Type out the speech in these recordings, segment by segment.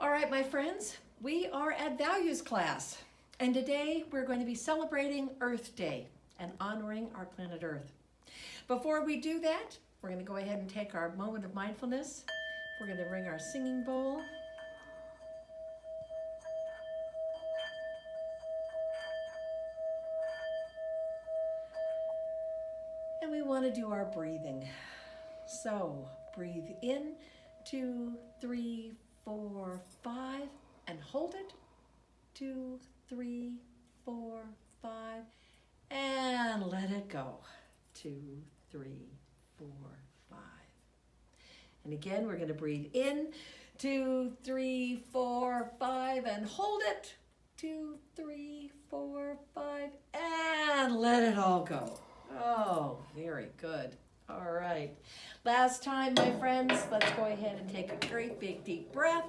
All right, my friends, we are at Values class, and today we're going to be celebrating Earth Day and honoring our planet Earth. Before we do that, we're going to go ahead and take our moment of mindfulness. We're going to bring our singing bowl. And we want to do our breathing. So breathe in, 2, 3, 4, 5, and hold it. 2, 3, 4, 5, and let it go. 2, 3, 4, 5. And again, we're going to breathe in, 2, 3, 4, 5, and hold it. 2, 3, 4, 5, and let it all go. Oh, very good. All right. Last time, my friends, let's go ahead and take a great big deep breath.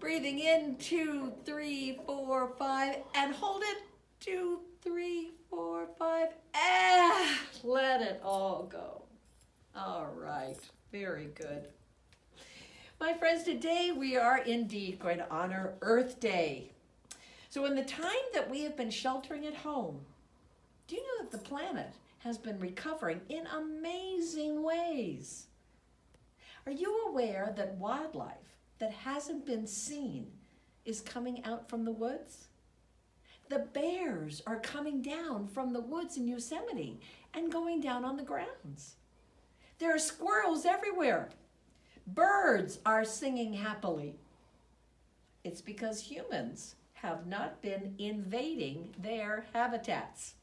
Breathing in, 2, 3, 4, 5, and hold it. 2, 3, 4, 5, and let it all go. All right. Very good. My friends, today we are indeed going to honor Earth Day. So in the time that we have been sheltering at home, do you know that the planet has been recovering in amazing ways? Are you aware that wildlife that hasn't been seen is coming out from the woods? The bears are coming down from the woods in Yosemite and going down on the grounds. There are squirrels everywhere. Birds are singing happily. It's because humans have not been invading their habitats.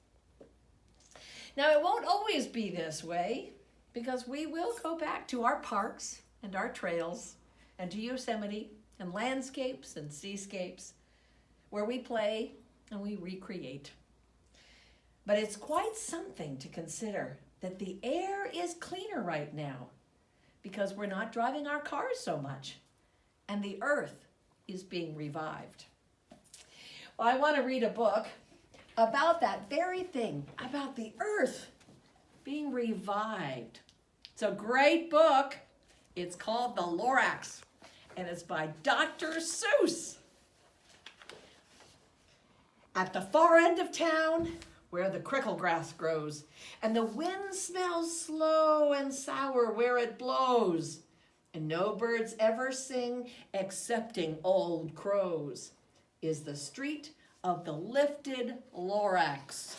Now, it won't always be this way, because we will go back to our parks and our trails and to Yosemite and landscapes and seascapes where we play and we recreate. But it's quite something to consider that the air is cleaner right now because we're not driving our cars so much and the earth is being revived. Well, I want to read a book about that very thing, about the earth being revived. It's a great book. It's called The Lorax, and it's by Dr. Seuss. At the far end of town, where the crickle grass grows, and the wind smells slow and sour where it blows, and no birds ever sing excepting old crows, is the street of the lifted Lorax.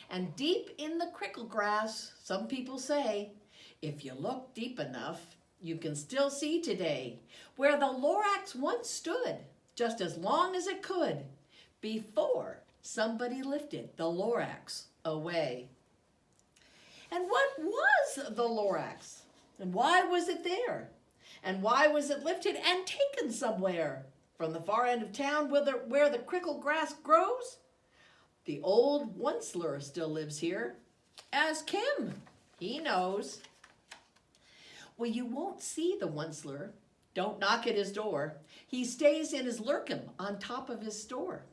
And deep in the crickle grass, some people say, if you look deep enough, you can still see today where the Lorax once stood, just as long as it could, before somebody lifted the Lorax away. And what was the Lorax? And why was it there? And why was it lifted and taken somewhere? From the far end of town where the crickle grass grows? The old Onceler still lives here. Ask him. He knows. Well, you won't see the Onceler. Don't knock at his door. He stays in his lurkum on top of his store.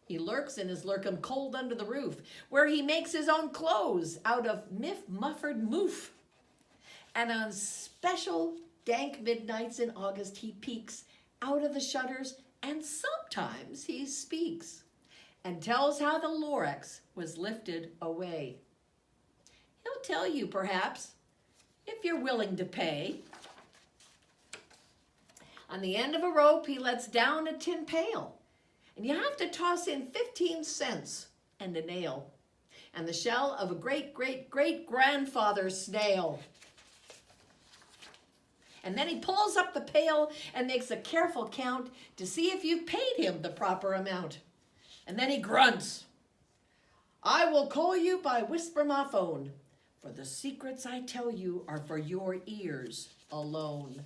He lurks in his lurkum cold under the roof, where he makes his own clothes out of muffered moof. And on special dank midnights in August, he peeks out of the shutters, and sometimes he speaks and tells how the Lorax was lifted away. He'll tell you, perhaps, if you're willing to pay. On the end of a rope, he lets down a tin pail, and you have to toss in 15 cents and a nail, and the shell of a great-great-great-grandfather snail. And then he pulls up the pail and makes a careful count to see if you've paid him the proper amount. And then he grunts, I will call you by whisper my phone, for the secrets I tell you are for your ears alone.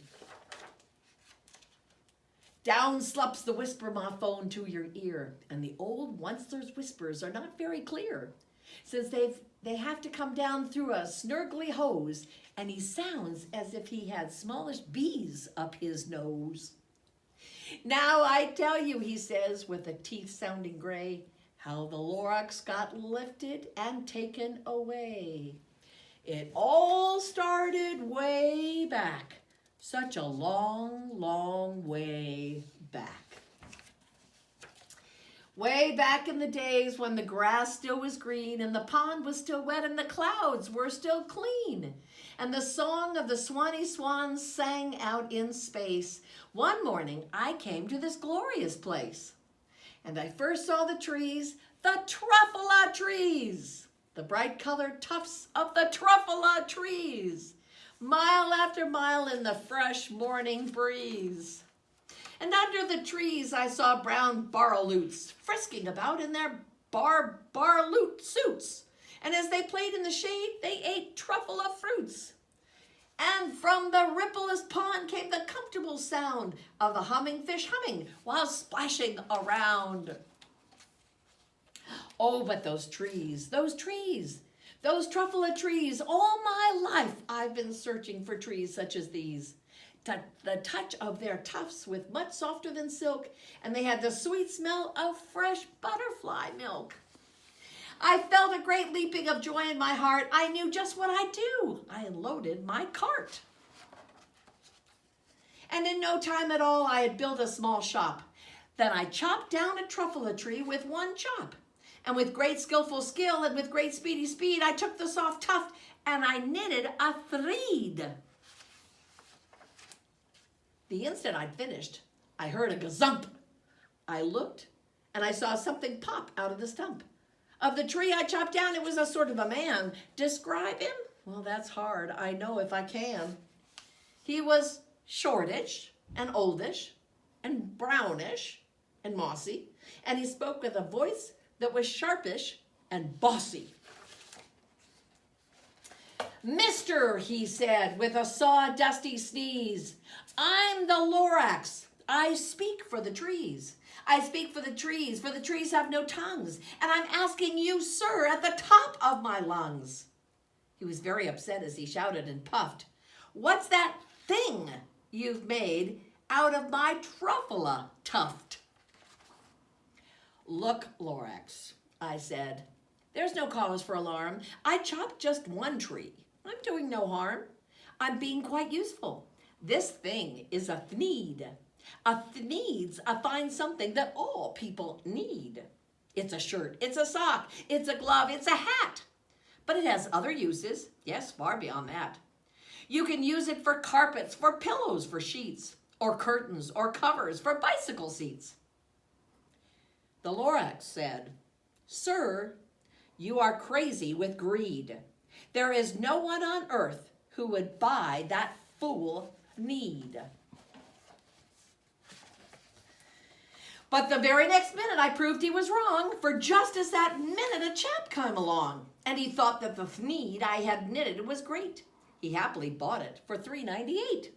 Down slops the whisper my phone to your ear, and the old Onceler's whispers are not very clear, since they have to come down through a snurgly hose, and he sounds as if he had smallish bees up his nose. Now I tell you, he says, with a teeth sounding gray, how the Lorax got lifted and taken away. It all started way back Such a long, long way back. Way back in the days when the grass still was green and the pond was still wet and the clouds were still clean. And the song of the Swanee Swans sang out in space. One morning I came to this glorious place. And I first saw the trees, the truffula trees, the bright colored tufts of the truffula trees, mile after mile in the fresh morning breeze. And under the trees I saw brown barloots frisking about in their barloot suits. And as they played in the shade, they ate truffula fruits. And from the rippleless pond came the comfortable sound of the humming fish humming while splashing around. Oh, but those trees, those truffula trees, all my life I've been searching for trees such as these. The touch of their tufts with much softer than silk, and they had the sweet smell of fresh butterfly milk. I felt a great leaping of joy in my heart. I knew just what I'd do. I unloaded my cart. And in no time at all, I had built a small shop. Then I chopped down a truffula tree with one chop. And with great skillful skill and with great speedy speed, I took the soft tuft and I knitted a thread. The instant I'd finished, I heard a gazump. I looked and I saw something pop out of the stump. Of the tree I chopped down, it was a sort of a man. Describe him? Well, that's hard. I know if I can. He was shortish and oldish and brownish and mossy, and he spoke with a voice that was sharpish and bossy. "Mister," he said with a sawdusty sneeze, "I'm the Lorax. I speak for the trees. I speak for the trees have no tongues, and I'm asking you, sir, at the top of my lungs." He was very upset as he shouted and puffed. "What's that thing you've made out of my truffula tuft?" "Look, Lorax," I said, "there's no cause for alarm. I chopped just one tree. I'm doing no harm. I'm being quite useful. This thing is a thneed. A thneed's a fine something that all people need. It's a shirt, it's a sock, it's a glove, it's a hat. But it has other uses, yes, far beyond that. You can use it for carpets, for pillows, for sheets, or curtains, or covers, for bicycle seats." The Lorax said, "Sir, you are crazy with greed. There is no one on earth who would buy that fool need." But the very next minute I proved he was wrong, for just as that minute a chap came along, and he thought that the thneed I had knitted was great. He happily bought it for $3.98.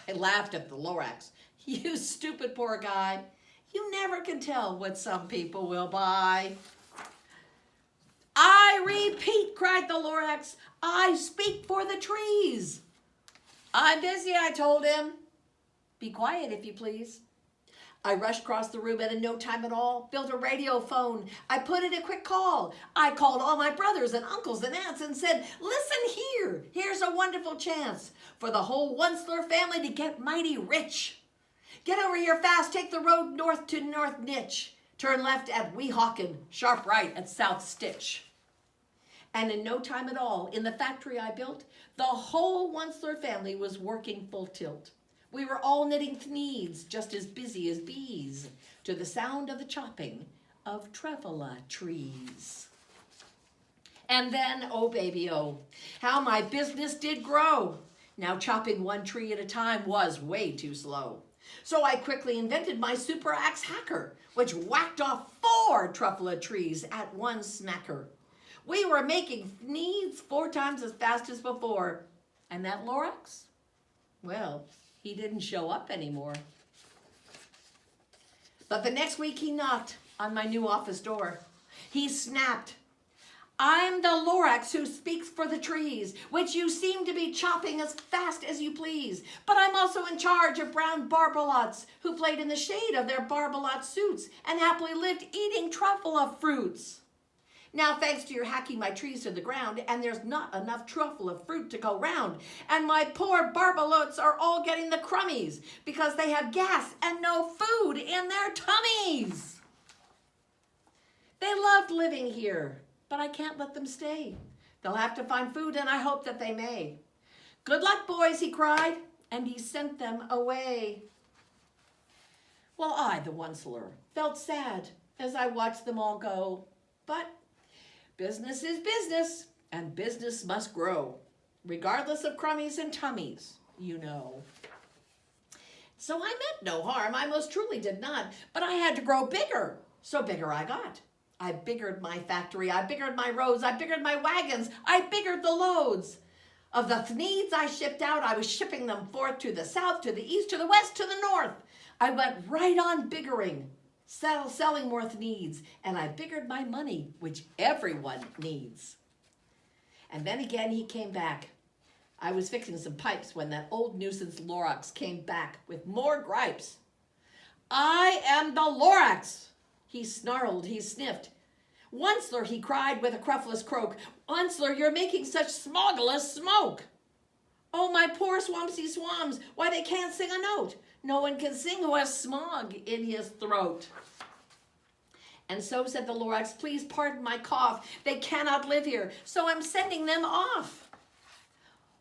I laughed at the Lorax. "You stupid poor guy. You never can tell what some people will buy." "I repeat," cried the Lorax, "I speak for the trees." "I'm busy," I told him. "Be quiet, if you please." I rushed across the room and in no time at all built a radio phone. I put in a quick call. I called all my brothers and uncles and aunts and said, "Listen here, here's a wonderful chance for the whole Onceler family to get mighty rich. Get over here fast, take the road north to North Nitch. Turn left at Weehawken, sharp right at South Stitch." And in no time at all, in the factory I built, the whole Onceler family was working full tilt. We were all knitting thneeds, just as busy as bees, to the sound of the chopping of truffula trees. And then, oh baby, oh, how my business did grow. Now chopping one tree at a time was way too slow. So I quickly invented my super axe hacker, which whacked off 4 truffula trees at one smacker. We were making thneeds 4 times as fast as before. And that Lorax? Well, he didn't show up anymore. But the next week he knocked on my new office door. He snapped, "I'm the Lorax who speaks for the trees, which you seem to be chopping as fast as you please. But I'm also in charge of brown barbalots who played in the shade of their barbalot suits and happily lived eating truffula fruits. Now, thanks to your hacking my trees to the ground, and there's not enough truffle of fruit to go round. And my poor barbalotes are all getting the crummies because they have gas and no food in their tummies. They loved living here, but I can't let them stay. They'll have to find food, and I hope that they may. Good luck, boys, he cried, and he sent them away. Well, I, the Onceler, felt sad as I watched them all go, but business is business, and business must grow, regardless of crummies and tummies, you know. So I meant no harm, I most truly did not, but I had to grow bigger, so bigger I got. I biggered my factory, I biggered my roads, I biggered my wagons, I biggered the loads. Of the needs I shipped out, I was shipping them forth to the south, to the east, to the west, to the north. I went right on biggering, selling more needs, and I biggered my money, which everyone needs. And then again he came back. I was fixing some pipes when that old nuisance Lorax came back with more gripes. I am the Lorax, he snarled, he sniffed. Onceler, he cried with a cruffless croak, Onceler, you're making such smoggless smoke. Oh, my poor swampsy swams, why they can't sing a note. No one can sing who has smog in his throat. And so said the Lorax, please pardon my cough. They cannot live here, so I'm sending them off.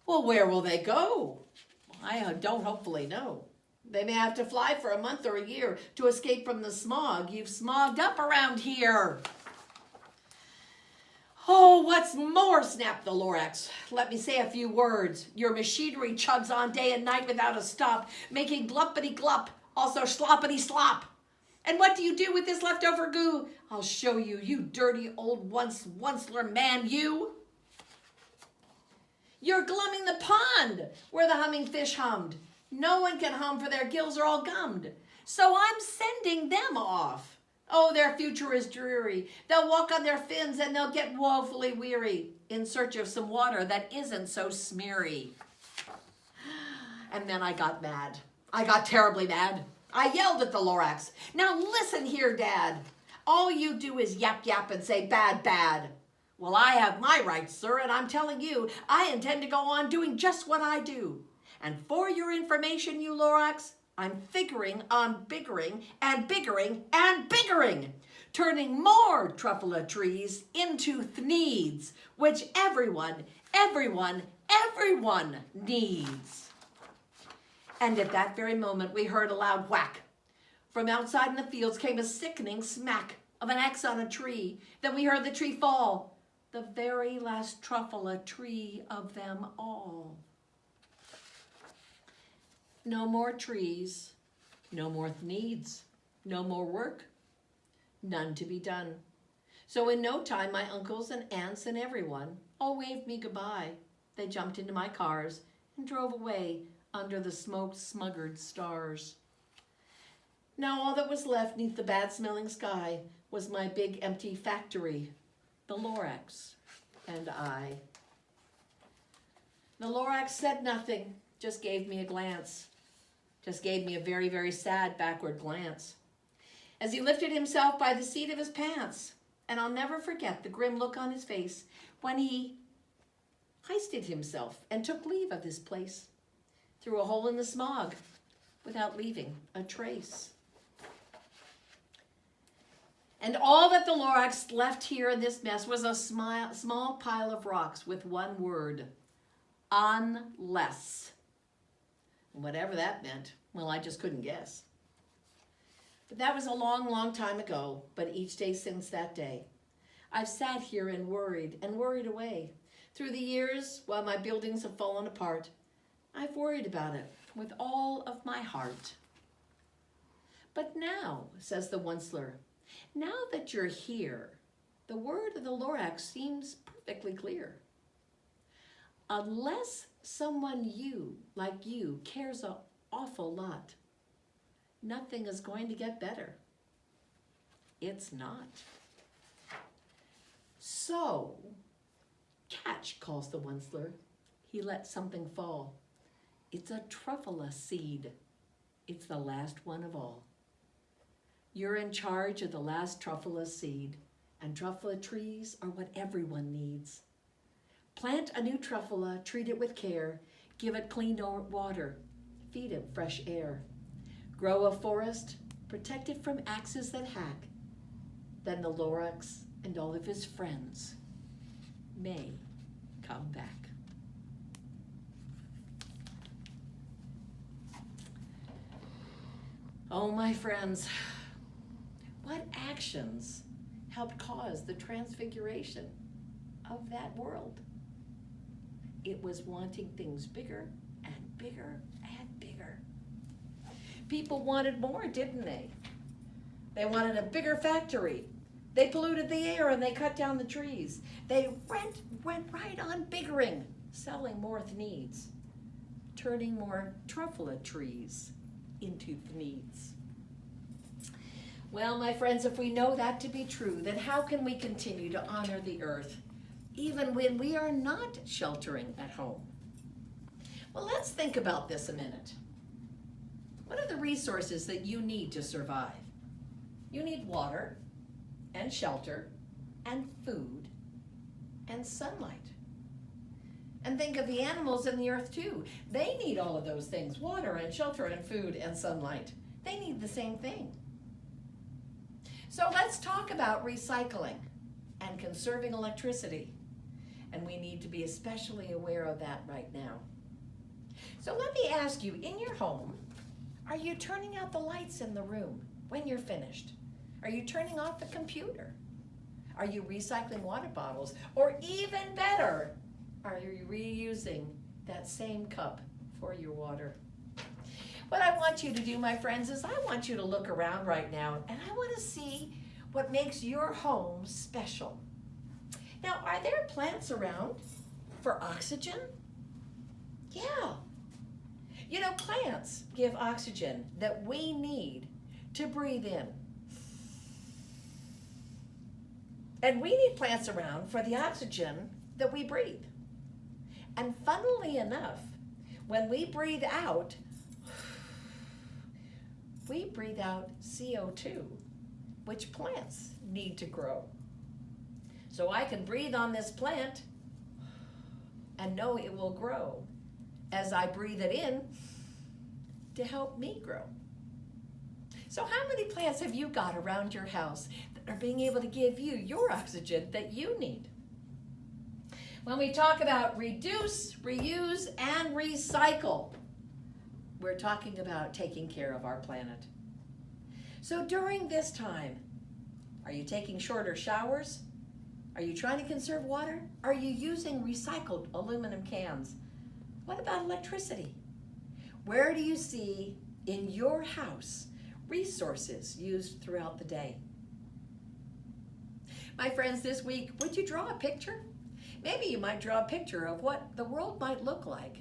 Well, where will they go? I don't hopefully know. They may have to fly for a month or a year to escape from the smog. You've smogged up around here. Oh, what's more, snapped the Lorax. Let me say a few words. Your machinery chugs on day and night without a stop, making gluppity glup, also sloppity slop. And what do you do with this leftover goo? I'll show you, you dirty old onceler man, you. You're glumming the pond where the humming fish hummed. No one can hum for their gills are all gummed. So I'm sending them off. Oh, their future is dreary. They'll walk on their fins and they'll get woefully weary in search of some water that isn't so smeary. And then I got mad. I got terribly mad. I yelled at the Lorax. Now listen here, Dad. All you do is yap yap and say bad, bad. Well, I have my rights, sir, and I'm telling you, I intend to go on doing just what I do. And for your information, you Lorax, I'm figuring on biggering and biggering and biggering, turning more truffula trees into needs, which everyone needs. And at that very moment, we heard a loud whack. From outside in the fields came a sickening smack of an axe on a tree. Then we heard the tree fall, the very last truffula tree of them all. No more trees, no more needs, no more work, none to be done. So in no time, my uncles and aunts and everyone all waved me goodbye. They jumped into my cars and drove away under the smoke-smuggered stars. Now all that was left neath the bad-smelling sky was my big empty factory, the Lorax and I. The Lorax said nothing, just gave me a glance. Just gave me a very, very sad backward glance as he lifted himself by the seat of his pants. And I'll never forget the grim look on his face when he hoisted himself and took leave of this place through a hole in the smog without leaving a trace. And all that the Lorax left here in this mess was a small pile of rocks with one word, unless. Whatever that meant, well, I just couldn't guess. But that was a long, long time ago, but each day since that day, I've sat here and worried away. Through the years, while my buildings have fallen apart, I've worried about it with all of my heart. But now, says the Onceler, now that you're here, the word of the Lorax seems perfectly clear. Unless someone like you cares an awful lot, nothing is going to get better. It's not. So, catch, calls the Onceler. He lets something fall. It's a truffula seed. It's the last one of all. You're in charge of the last truffula seed, And truffula trees are what everyone needs. Plant a new truffula, treat it with care, give it clean water, feed it fresh air. Grow a forest, protect it from axes that hack. Then the Lorax and all of his friends may come back. Oh, my friends, what actions helped cause the transfiguration of that world? It was wanting things bigger and bigger and bigger. People wanted more, didn't they? They wanted a bigger factory. They polluted the air and they cut down the trees. They went right on biggering, selling more needs, turning more truffula trees into needs. Well, my friends, if we know that to be true, then how can we continue to honor the earth even when we are not sheltering at home? Well, let's think about this a minute. What are the resources that you need to survive? You need water and shelter and food and sunlight. And think of the animals in the earth too. They need all of those things, water and shelter and food and sunlight. They need the same thing. So let's talk about recycling and conserving electricity. And we need to be especially aware of that right now. So let me ask you, in your home, are you turning out the lights in the room when you're finished? Are you turning off the computer? Are you recycling water bottles? Or even better, are you reusing that same cup for your water? What I want you to do, my friends, is I want you to look around right now and I want to see what makes your home special. Now, are there plants around for oxygen? Yeah. You know, plants give oxygen that we need to breathe in. And we need plants around for the oxygen that we breathe. And funnily enough, when we breathe out CO2, which plants need to grow. So I can breathe on this plant and know it will grow as I breathe it in to help me grow. So how many plants have you got around your house that are being able to give you your oxygen that you need? When we talk about reduce, reuse, and recycle, we're talking about taking care of our planet. So during this time, are you taking shorter showers? Are you trying to conserve water? Are you using recycled aluminum cans? What about electricity? Where do you see in your house resources used throughout the day? My friends, this week, would you draw a picture? Maybe you might draw a picture of what the world might look like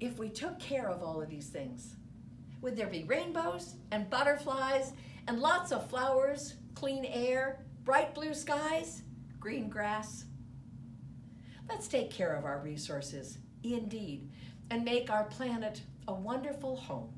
if we took care of all of these things. Would there be rainbows and butterflies and lots of flowers, clean air, bright blue skies, green grass? Let's take care of our resources, indeed, and make our planet a wonderful home.